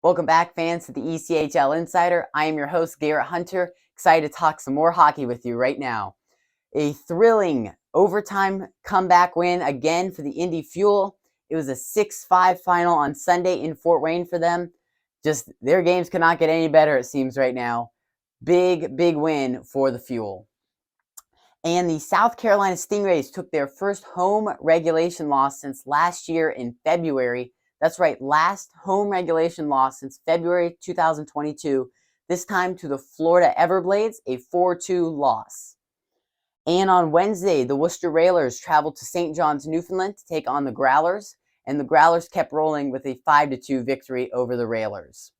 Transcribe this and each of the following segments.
Welcome back, fans, to the ECHL Insider. I am your host, Garrett Hunter, excited to talk some more hockey with you right now. A thrilling overtime comeback win again for the Indy Fuel. It was a 6-5 final on Sunday in Fort Wayne for them. Just their games could not get any better, it seems, right now. Big win for the Fuel. And the South Carolina Stingrays took their first home regulation loss since last year in February. That's right, last home regulation loss since February 2022, this time to the Florida Everblades, a 4-2 loss. And on Wednesday, the Worcester Railers traveled to St. John's, Newfoundland to take on the Growlers, and the Growlers kept rolling with a 5-2 victory over the Railers.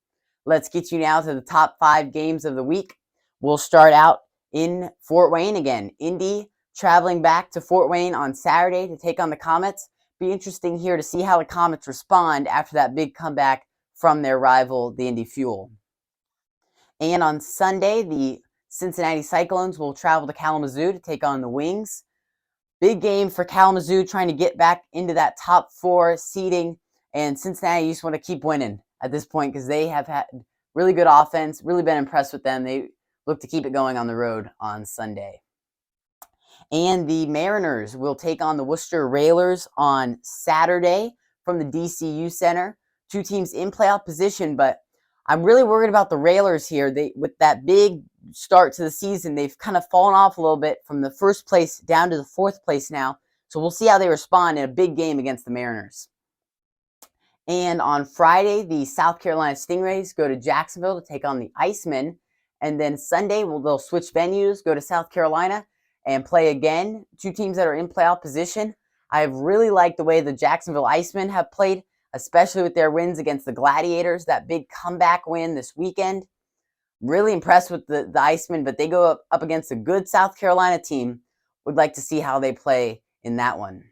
Let's get you now to the top 5 games of the week. We'll start out in Fort Wayne again. Indy traveling back to Fort Wayne on Saturday to take on the Comets. Be interesting here to see how the Comets respond after that big comeback from their rival, the Indy Fuel. And on Sunday, the Cincinnati Cyclones will travel to Kalamazoo to take on the Wings. Big game for Kalamazoo, trying to get back into that top 4 seeding. And Cincinnati, you just want to keep winning at this point because they have had really good offense, really been impressed with them. They look to keep it going on the road on Sunday. And the Mariners will take on the Worcester Railers on Saturday from the DCU Center. 2 teams in playoff position, but I'm really worried about the Railers here. With that big start to the season, they've kind of fallen off a little bit from the first place down to the 4th place now. So we'll see how they respond in a big game against the Mariners. And on Friday, the South Carolina Stingrays go to Jacksonville to take on the Icemen. And then Sunday, they'll switch venues, go to South Carolina, and play again. 2 teams that are in playoff position. I've really liked the way the Jacksonville Icemen have played, especially with their wins against the Gladiators, that big comeback win this weekend. Really impressed with the Icemen, but they go up against a good South Carolina team. Would like to see how they play in that one.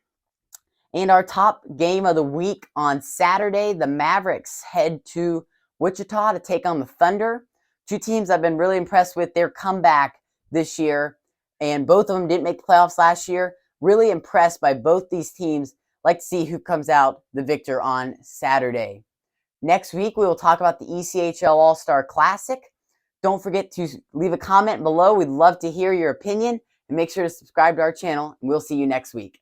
And our top game of the week on Saturday, the Mavericks head to Wichita to take on the Thunder. 2 teams I've been really impressed with their comeback this year, and both of them didn't make the playoffs last year. Really impressed by both these teams. Like to see who comes out the victor on Saturday. Next week, we will talk about the ECHL All-Star Classic. Don't forget to leave a comment below. We'd love to hear your opinion. And make sure to subscribe to our channel, and we'll see you next week.